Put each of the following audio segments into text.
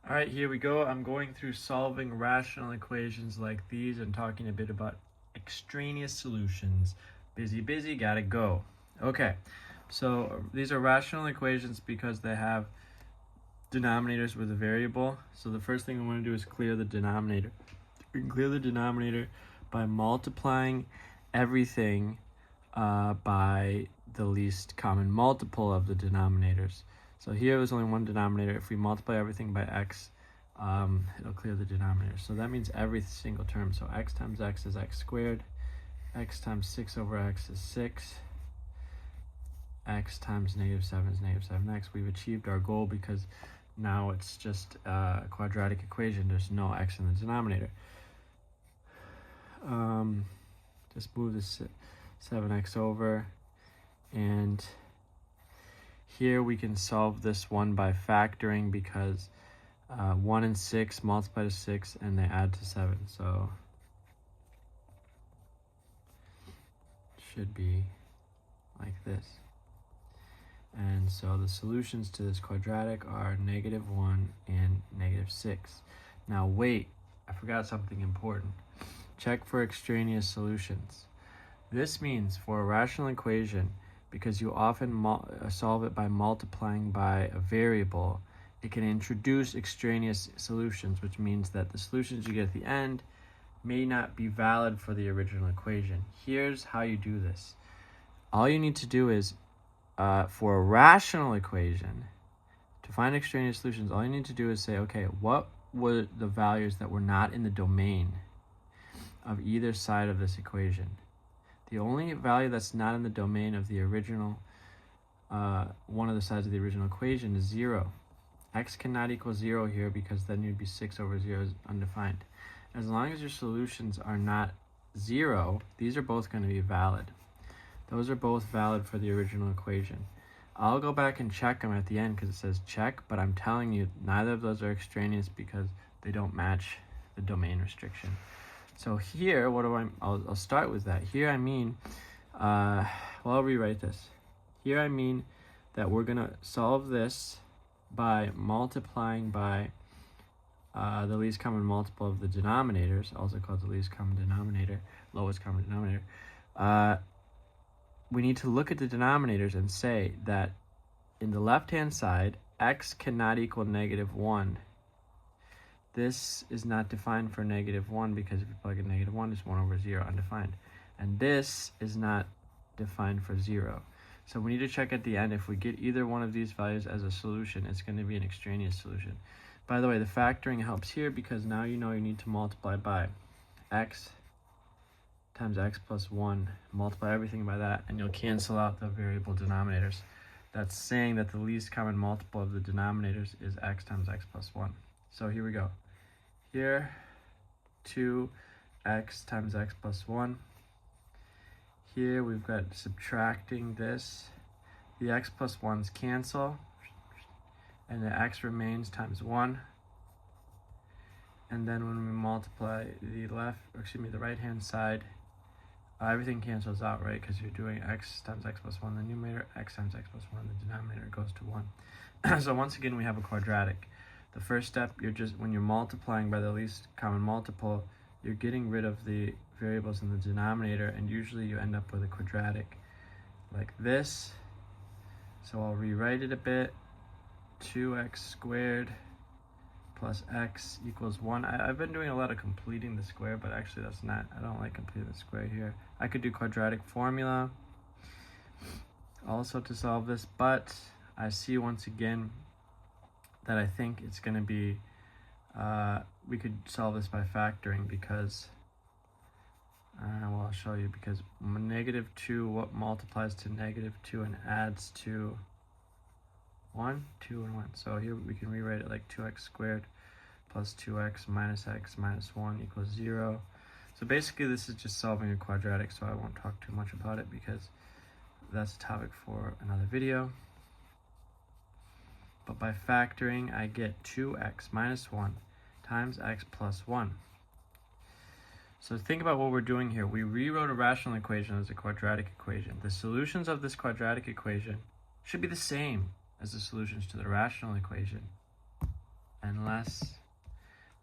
All right, here we go. I'm going through solving rational equations like these and talking a bit about extraneous solutions. Busy, gotta go. Okay, so these are rational equations because they have denominators with a variable. So the first thing we want to do is clear the denominator. We can clear the denominator by multiplying everything by the least common multiple of the denominators. So here there's only one denominator. If we multiply everything by x, it'll clear the denominator. So that means every single term. So x times x is x squared. X times 6 over x is 6. X times -7 is -7x. We've achieved our goal because now it's just a quadratic equation. There's no x in the denominator. Just move this 7x over, and here we can solve this one by factoring because 1 and 6 multiply to 6 and they add to 7, so should be like this. And so the solutions to this quadratic are -1 and -6. Now wait, I forgot something important. Check for extraneous solutions. This means for a rational equation, because you often solve it by multiplying by a variable, it can introduce extraneous solutions, which means that the solutions you get at the end may not be valid for the original equation. Here's how you do this. All you need to do is, for a rational equation, to find extraneous solutions, all you need to do is say, okay, what were the values that were not in the domain of either side of this equation? The only value that's not in the domain of the original, one of the sides of the original equation is 0. X cannot equal 0 here because then you'd be 6 over 0 is undefined. As long as your solutions are not 0, these are both going to be valid. Those are both valid for the original equation. I'll go back and check them at the end because it says check, but I'm telling you neither of those are extraneous because they don't match the domain restriction. So here, what do I'll start with that. Here I mean, I'll rewrite this. Here I mean that we're going to solve this by multiplying by the least common multiple of the denominators, also called the least common denominator, lowest common denominator. We need to look at the denominators and say that in the left-hand side, x cannot equal -1. This is not defined for -1 because if you plug in -1, it's 1 over 0, undefined. And this is not defined for 0. So we need to check at the end if we get either one of these values as a solution, it's going to be an extraneous solution. By the way, the factoring helps here because now you know you need to multiply by x times x plus 1. Multiply everything by that, and you'll cancel out the variable denominators. That's saying that the least common multiple of the denominators is x times x plus 1. So here we go. Here, 2x times x plus 1. Here we've got subtracting this. The x plus 1's cancel, and the x remains times 1. And then when we multiply the right-hand side, everything cancels out, right? Because you're doing x times x plus 1 in the numerator, x times x plus 1 in the denominator goes to 1. So once again, we have a quadratic. The first step, when you're multiplying by the least common multiple, you're getting rid of the variables in the denominator, and usually you end up with a quadratic like this. So I'll rewrite it a bit. 2x squared plus x equals 1. I've been doing a lot of completing the square, but actually I don't like completing the square here. I could do quadratic formula also to solve this, but I see once again that I think it's going to be, we could solve this by factoring because, well, I'll show you, because -2, what multiplies to -2 and adds to 1? 2 and 1. So here we can rewrite it like 2x squared plus 2x minus x minus 1 equals 0. So basically this is just solving a quadratic, so I won't talk too much about it because that's a topic for another video. But by factoring, I get 2x minus 1 times x plus 1. So think about what we're doing here. We rewrote a rational equation as a quadratic equation. The solutions of this quadratic equation should be the same as the solutions to the rational equation. unless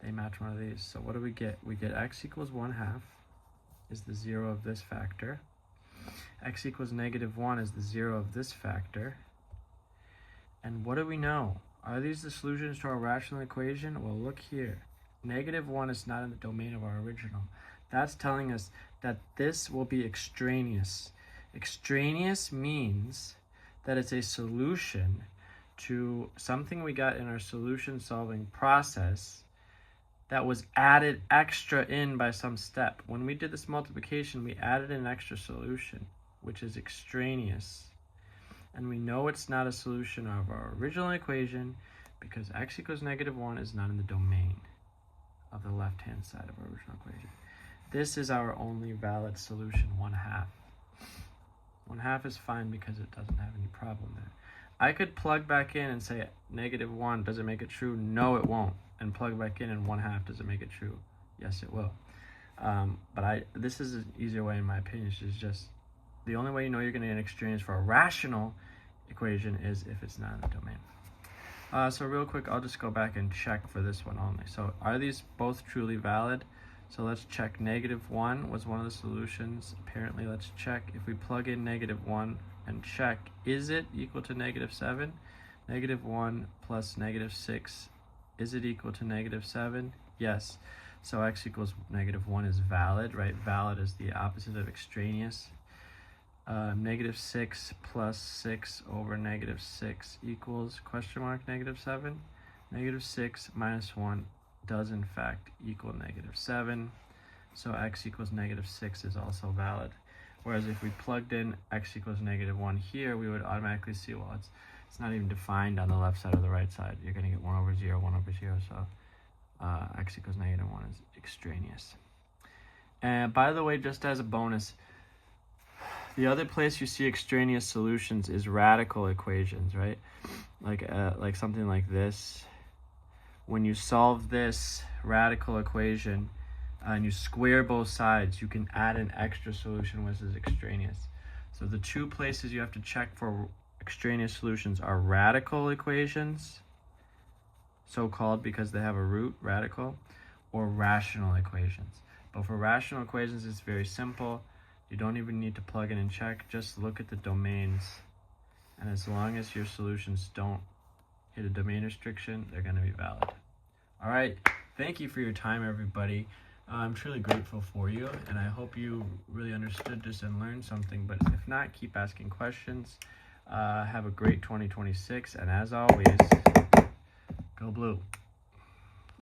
they match one of these. So what do we get? We get x equals 1/2 is the 0 of this factor. X equals -1 is the 0 of this factor. And what do we know? Are these the solutions to our rational equation? Well, look here. -1 is not in the domain of our original. That's telling us that this will be extraneous. Extraneous means that it's a solution to something we got in our solution solving process that was added extra in by some step. When we did this multiplication, we added an extra solution, which is extraneous. And we know it's not a solution of our original equation because x equals -1 is not in the domain of the left-hand side of our original equation. This is our only valid solution, 1/2. 1/2 is fine because it doesn't have any problem there. I could plug back in and say -1, does it make it true? No, it won't. And plug back in and 1/2, does it make it true? Yes, it will. But this is an easier way, in my opinion. It's just the only way you know you're going to get extraneous for a rational equation is if it's not in the domain. So real quick, I'll just go back and check for this one only. So are these both truly valid? So let's check. -1 was one of the solutions. Apparently, let's check if we plug in -1 and check, is it equal to -7? -1 plus -6, is it equal to -7? Yes. So x equals -1 is valid, right? Valid is the opposite of extraneous. -6 plus 6 over -6 equals (7? -6 minus 1 does in fact equal -7. So x equals -6 is also valid. Whereas if we plugged in x equals -1 here, we would automatically see, well, it's not even defined on the left side or the right side. You're going to get 1/0, 1/0. So x equals -1 is extraneous. And by the way, just as a bonus, the other place you see extraneous solutions is radical equations, right? Like something like this. When you solve this radical equation and you square both sides, you can add an extra solution, which is extraneous. So the two places you have to check for extraneous solutions are radical equations, so-called because they have a root, radical, or rational equations. But for rational equations, it's very simple. You don't even need to plug in and check. Just look at the domains. And as long as your solutions don't hit a domain restriction, they're going to be valid. All right. Thank you for your time, everybody. I'm truly grateful for you, and I hope you really understood this and learned something. But if not, keep asking questions. Have a great 2026. And as always, go blue.